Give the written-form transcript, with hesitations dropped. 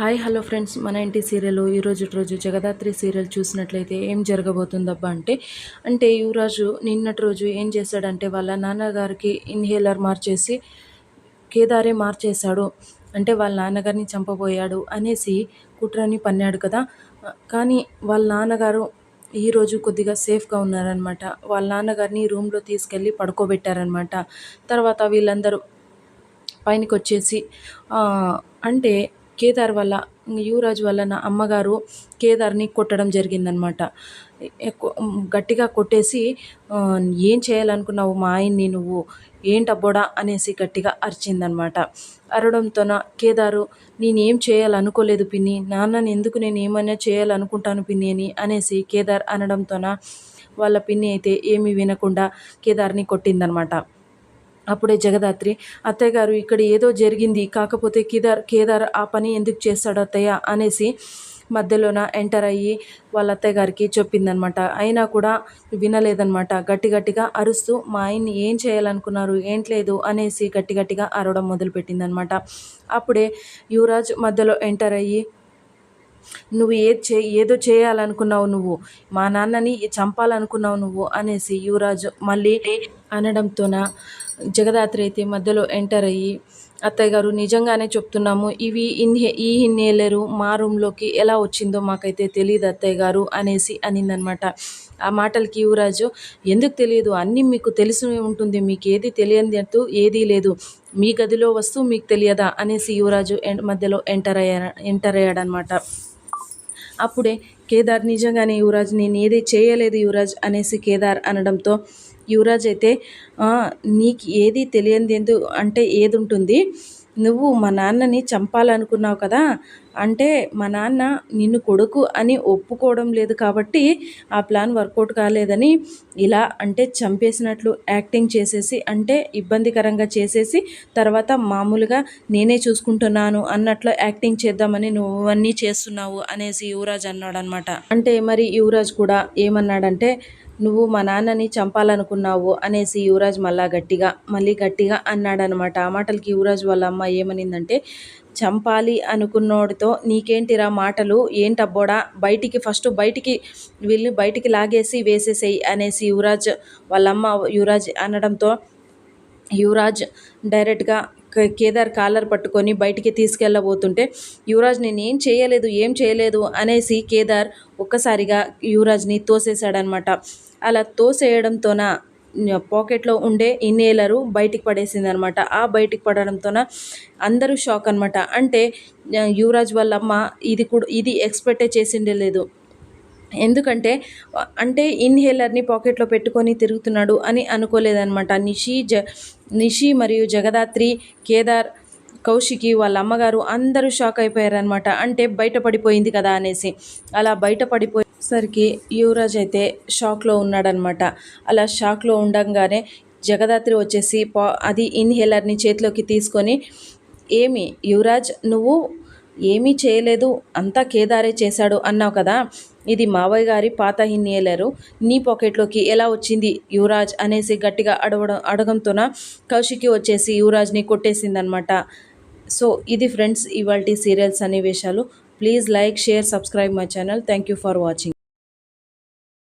Hi hello friends, మన ఇంటి serial రోజు జగదాత్రి సీరియల్ చూసినట్లయితే ఏం జరగబోతుందబ్బా అంటే యువరాజు నిన్నటి రోజు ఏం చేశాడంటే వాళ్ళ నాన్నగారికి ఇన్హేలర్ మార్చేసి కేదారే మార్చేశాడు. అంటే వాళ్ళ నాన్నగారిని చంపబోయాడు అనేసి కుట్రని పన్నాడు కదా. కానీ వాళ్ళ నాన్నగారు ఈరోజు కొద్దిగా సేఫ్గా ఉన్నారనమాట. వాళ్ళ నాన్నగారిని రూమ్లో తీసుకెళ్ళి పడుకోబెట్టారనమాట. తర్వాత వీళ్ళందరూ పైనకి వచ్చేసి అంటే కేదార్ వల్ల యువరాజ్ వల్ల నా అమ్మగారు కేదార్ని కొట్టడం జరిగిందనమాట. గట్టిగా కొట్టేసి ఏం చేయాలనుకున్నావు మా ఆయన్ని నువ్వు, ఏంటబ్బోడా అనేసి గట్టిగా అరిచిందనమాట. అరవడంతోన కేదారు నేనేం చేయాలనుకోలేదు పిన్ని, నాన్నని ఎందుకు నేను ఏమైనా చేయాలనుకుంటాను పిన్ని అని అనేసి కేదార్ అనడంతోన వాళ్ళ పిన్ని అయితే ఏమీ వినకుండా కేదార్ని కొట్టిందనమాట. అప్పుడే జగదాత్రి, అత్తయ్య గారు ఇక్కడ ఏదో జరిగింది, కాకపోతే కేదార్ ఆ పని ఎందుకు చేస్తాడు అత్తయ్య అనేసి మధ్యలోన ఎంటర్ అయ్యి వాళ్ళ అత్తయ్య గారికి చెప్పిందనమాట. అయినా కూడా వినలేదనమాట. గట్టిగా అరుస్తూ మా ఆయన్ని ఏం చేయాలనుకున్నారు, ఏంట్లేదు అనేసి గట్టిగా అరవడం మొదలుపెట్టిందనమాట. అప్పుడే యువరాజ్ మధ్యలో ఎంటర్ అయ్యి నువ్వు ఏదో చేయాలనుకున్నావు, నువ్వు మా నాన్నని చంపాలనుకున్నావు నువ్వు అనేసి యువరాజు మళ్ళీ అనడంతోన జగదాత్రి అయితే మధ్యలో ఎంటర్ అయ్యి అత్తయ్య గారు నిజంగానే చెప్తున్నాము, ఈ ఇన్హేలరు మా రూమ్లోకి ఎలా వచ్చిందో మాకైతే తెలియదు అత్తయ్య గారు అనేసి అనిందనమాట. ఆ మాటలకి యువరాజు ఎందుకు తెలియదు, అన్నీ మీకు తెలిసి ఉంటుంది, మీకు ఏది తెలియదు ఏదీ లేదు, మీ గదిలో వస్తూ మీకు తెలియదా అనేసి యువరాజు మధ్యలో ఎంటర్ అయ్యాడనమాట. అప్పుడే కేదార్ నిజంగానే యువరాజ్ నేను ఏది చేయలేదు యువరాజ్ అనేసి కేదార్ అనడంతో యువరాజ్ అయితే నీకు ఏది తెలియంది అంటే ఏది ఉంటుంది, నువ్వు మా నాన్నని చంపాలనుకున్నావు కదా, అంటే మా నాన్న నిన్ను కొడుకు అని ఒప్పుకోవడం లేదు కాబట్టి ఆ ప్లాన్ వర్కౌట్ కాలేదని ఇలా అంటే చంపేసినట్లు యాక్టింగ్ చేసేసి అంటే ఇబ్బందికరంగా చేసేసి తర్వాత మామూలుగా నేనే చూసుకుంటున్నాను అన్నట్లు యాక్టింగ్ చేద్దామని నువ్వు అన్నీ చేస్తున్నావు అనేసి యువరాజ్ అన్నాడనమాట. అంటే మరి యువరాజ్ కూడా ఏమన్నాడంటే నువ్వు మా నాన్నని చంపాలనుకున్నావు అనేసి యువరాజ్ మళ్ళీ గట్టిగా అన్నాడనమాట. ఆ మాటలకి యువరాజ్ వాళ్ళ అమ్మ ఏమనిందంటే చంపాలి అనుకున్నోడితో నీకేంటిరా మాటలు, ఏంటబ్బోడా, బయటికి వెళ్ళి బయటికి లాగేసి వేసేసేయి అనేసి వాళ్ళమ్మ యువరాజ్ అనడంతో యువరాజ్ డైరెక్ట్గా కేదార్ కాలర్ పట్టుకొని బయటికి తీసుకెళ్ళబోతుంటే యువరాజ్ నేను ఏం చేయలేదు అనేసి కేదార్ ఒక్కసారిగా యువరాజ్ని తోసేశాడనమాట. అలా తోసేయడంతోన పాకెట్లో ఉండే ఇన్హేలరు బయటికి పడేసింది అనమాట. ఆ బయటికి పడడంతోన అందరూ షాక్ అనమాట. అంటే యువరాజ్ వాళ్ళమ్మ ఇది ఎక్స్పెక్టే చేసిండే లేదు. ఎందుకంటే అంటే ఇన్హేలర్ని పాకెట్లో పెట్టుకొని తిరుగుతున్నాడు అని అనుకోలేదనమాట. నిషి మరియు జగదాత్రి, కేదార్, కౌశికి వాళ్ళ అమ్మగారు అందరూ షాక్ అయిపోయారనమాట. అంటే బయటపడిపోయింది కదా అనేసి. అలా బయటపడిపోయేసరికి యువరాజ్ అయితే షాక్లో ఉన్నాడనమాట. అలా షాక్లో ఉండంగానే జగదాత్రి వచ్చేసి అది ఇన్హేలర్ని చేతిలోకి తీసుకొని ఏమి యువరాజ్ నువ్వు ఏమీ చేయలేదు, అంతా కేదారే చేశాడు అన్నావు కదా, ఇది మావయ్య గారి పాత ఇన్హేలరు నీ పాకెట్లోకి ఎలా వచ్చింది యువరాజ్ అనేసి గట్టిగా అడగంతోన కౌశికి వచ్చేసి యువరాజ్ని కొట్టేసిందనమాట. సో ఇది ఫ్రెండ్స్ ఇవాల్టి సీరియల్స్ అనే విషయాలు. Please like, share, subscribe my channel. Thank you for watching.